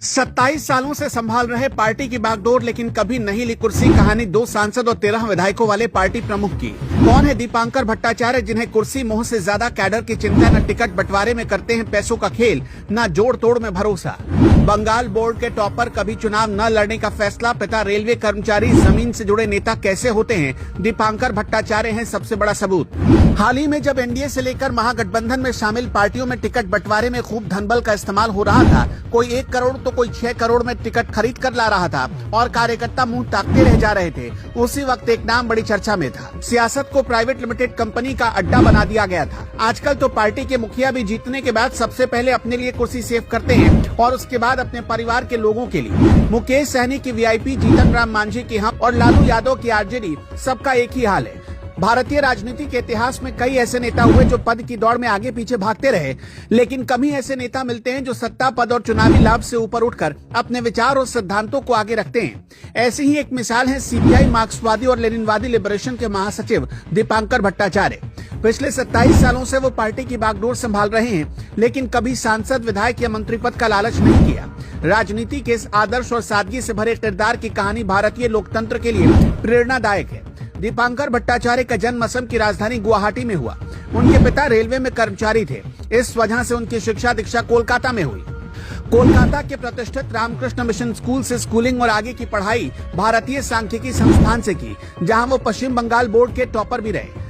27 सालों से संभाल रहे पार्टी की बागडोर, लेकिन कभी नहीं ली कुर्सी। कहानी 2 सांसद और 13 विधायकों वाले पार्टी प्रमुख की। कौन है दीपांकर भट्टाचार्य, जिन्हें कुर्सी मोह से ज्यादा कैडर की चिंता। न टिकट बंटवारे में करते हैं पैसों का खेल, न जोड़ तोड़ में भरोसा। बंगाल बोर्ड के टॉपर, कभी चुनाव न लड़ने का फैसला। पिता रेलवे कर्मचारी, जमीन से जुड़े नेता कैसे होते हैं, दीपांकर भट्टाचार्य हैं सबसे बड़ा सबूत। हाल ही में जब एनडीए से लेकर महागठबंधन में शामिल पार्टियों में टिकट बंटवारे में खूब धनबल का इस्तेमाल हो रहा था, कोई 1 करोड़ तो कोई 6 करोड़ में टिकट खरीद कर ला रहा था और कार्यकर्ता मुंह ताकते रह जा रहे थे, उसी वक्त एक नाम बड़ी चर्चा में था। सियासत को प्राइवेट लिमिटेड कंपनी का अड्डा बना दिया गया था। आजकल तो पार्टी के मुखिया भी जीतने के बाद सबसे पहले अपने लिए कुर्सी सेव करते हैं और उसके बाद अपने परिवार के लोगों के लिए। मुकेश सहनी की वीआईपी, जीतन राम मांझी की हम और लालू यादव की आरजेडी, सबका एक ही हाल है। भारतीय राजनीति के इतिहास में कई ऐसे नेता हुए जो पद की दौड़ में आगे पीछे भागते रहे, लेकिन कम ही ऐसे नेता मिलते हैं जो सत्ता, पद और चुनावी लाभ से ऊपर उठकर अपने विचार और सिद्धांतों को आगे रखते हैं। ऐसी ही एक मिसाल है सीपीआई मार्क्सवादी और लेनिनवादी लिबरेशन के महासचिव दीपांकर भट्टाचार्य। पिछले 27 सालों से वो पार्टी की बागडोर संभाल रहे हैं, लेकिन कभी सांसद, विधायक या मंत्री पद का लालच नहीं किया। राजनीति के इस आदर्श और सादगी से भरे किरदार की कहानी भारतीय लोकतंत्र के लिए प्रेरणादायक है। दीपांकर भट्टाचार्य का जन्म असम की राजधानी गुवाहाटी में हुआ। उनके पिता रेलवे में कर्मचारी थे, इस वजह से उनकी शिक्षा दीक्षा कोलकाता में हुई। कोलकाता के प्रतिष्ठित रामकृष्ण मिशन स्कूल से स्कूलिंग और आगे की पढ़ाई भारतीय सांख्यिकी संस्थान से की, जहां वो पश्चिम बंगाल बोर्ड के टॉपर भी रहे।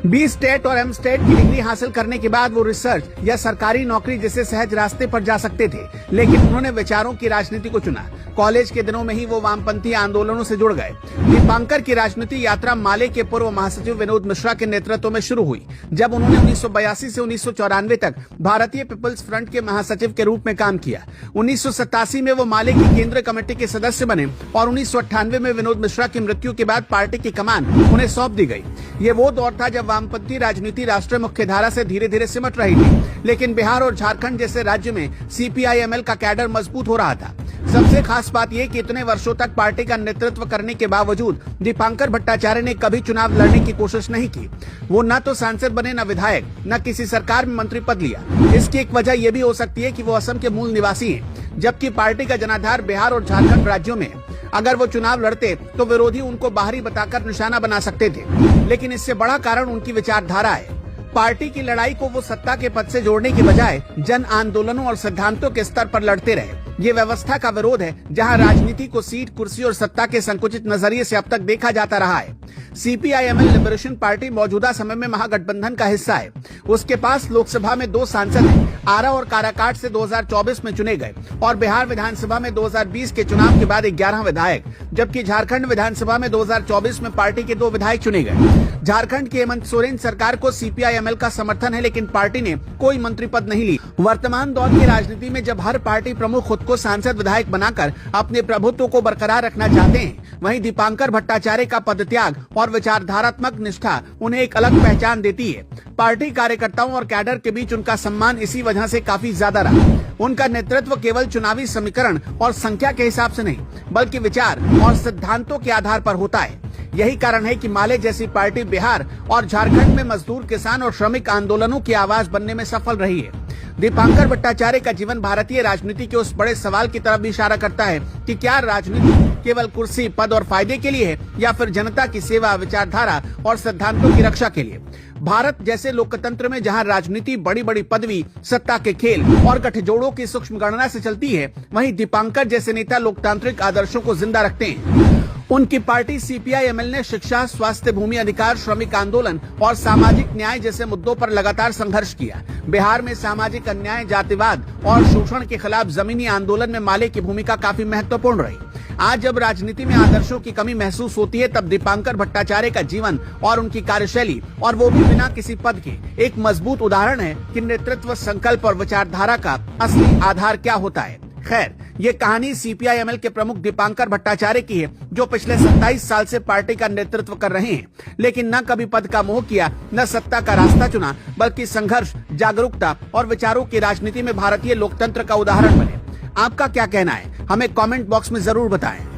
बी स्टेट और एम स्टेट की डिग्री हासिल करने के बाद वो रिसर्च या सरकारी नौकरी जैसे सहज रास्ते पर जा सकते थे, लेकिन उन्होंने विचारों की राजनीति को चुना। कॉलेज के दिनों में ही वो वामपंथी आंदोलनों से जुड़ गए। दीपांकर की राजनीति यात्रा माले के पूर्व महासचिव विनोद मिश्रा के नेतृत्व में शुरू हुई, जब उन्होंने 1982 से 1994 तक भारतीय पीपल्स फ्रंट के महासचिव के रूप में काम किया। 1987 में वो माले की केंद्रीय कमेटी के सदस्य बने और 1998 में विनोद मिश्रा की मृत्यु के बाद पार्टी की कमान उन्हें सौंप दी गई। ये वो दौर था जब वामपंथी राजनीति राष्ट्रीय मुख्यधारा से धीरे धीरे सिमट रही थी, लेकिन बिहार और झारखंड जैसे राज्य में सीपीआई-एमएल का कैडर मजबूत हो रहा था। सबसे खास बात यह कि इतने वर्षों तक पार्टी का नेतृत्व करने के बावजूद दीपांकर भट्टाचार्य ने कभी चुनाव लड़ने की कोशिश नहीं की। वो न तो सांसद बने, न विधायक, न किसी सरकार में मंत्री पद लिया। इसकी एक वजह यह भी हो सकती है कि वो असम के मूल निवासी हैं, जबकि पार्टी का जनाधार बिहार और झारखंड राज्यों में है। अगर वो चुनाव लड़ते तो विरोधी उनको बाहरी बताकर निशाना बना सकते थे, लेकिन इससे बड़ा कारण उनकी विचारधारा है। पार्टी की लड़ाई को वो सत्ता के पद से जोड़ने के बजाय जन आंदोलनों और सिद्धांतों के स्तर पर लड़ते रहे। ये व्यवस्था का विरोध है, जहां राजनीति को सीट, कुर्सी और सत्ता के संकुचित नजरिए से अब तक देखा जाता रहा है। सीपीआई-एमएल लिबरेशन पार्टी मौजूदा समय में महागठबंधन का हिस्सा है। उसके पास लोकसभा में 2 सांसद हैं। आरा और काराकाट से 2024 में चुने गए और बिहार विधानसभा में 2020 के चुनाव के बाद 11 विधायक, जबकि झारखंड विधानसभा में 2024 में पार्टी के 2 विधायक चुने गए। झारखंड की हेमंत सोरेन सरकार को सीपीआई-एमएल का समर्थन है, लेकिन पार्टी ने कोई मंत्री पद नहीं ली। वर्तमान दौर की राजनीति में जब हर पार्टी प्रमुख खुद को सांसद, विधायक बनाकर अपने प्रभुत्व को बरकरार रखना चाहते हैं, वहीं दीपांकर भट्टाचार्य का पदत्याग और विचारधारात्मक निष्ठा उन्हें एक अलग पहचान देती है। पार्टी कार्यकर्ताओं और कैडर के बीच उनका सम्मान इसी वजह से काफी ज्यादा रहा। उनका नेतृत्व केवल चुनावी समीकरण और संख्या के हिसाब से नहीं, बल्कि विचार और सिद्धांतों के आधार पर होता है। यही कारण है कि माले जैसी पार्टी बिहार और झारखंड में मजदूर, किसान और श्रमिक आंदोलनों की आवाज बनने में सफल रही है। दीपांकर भट्टाचार्य का जीवन भारतीय राजनीति के उस बड़े सवाल की तरफ भी इशारा करता है कि क्या राजनीति केवल कुर्सी, पद और फायदे के लिए है, या फिर जनता की सेवा, विचारधारा और सिद्धांतों की रक्षा के लिए। भारत जैसे लोकतंत्र में जहां राजनीति बड़ी बड़ी पदवी, सत्ता के खेल और गठजोड़ों की सूक्ष्म गणना से चलती है, वहीं दीपांकर जैसे नेता लोकतांत्रिक आदर्शों को जिंदा रखते हैं। उनकी पार्टी सीपीआई-एमएल ने शिक्षा, स्वास्थ्य, भूमि अधिकार, श्रमिक आंदोलन और सामाजिक न्याय जैसे मुद्दों पर लगातार संघर्ष किया। बिहार में सामाजिक अन्याय, जातिवाद और शोषण के खिलाफ जमीनी आंदोलन में माले की भूमिका काफी महत्वपूर्ण रही। आज जब राजनीति में आदर्शों की कमी महसूस होती है, तब दीपांकर भट्टाचार्य का जीवन और उनकी कार्यशैली, और वो भी बिना किसी पद के, एक मजबूत उदाहरण है कि नेतृत्व, संकल्प और विचारधारा का असली आधार क्या होता है। खैर, ये कहानी सीपीआई-एमएल के प्रमुख दीपांकर भट्टाचार्य की है, जो पिछले 27 साल से पार्टी का नेतृत्व कर रहे हैं, लेकिन न कभी पद का मोह किया, न सत्ता का रास्ता चुना, बल्कि संघर्ष, जागरूकता और विचारों की राजनीति में भारतीय लोकतंत्र का उदाहरण बने। आपका क्या कहना है, हमें कमेंट बॉक्स में जरूर बताएं।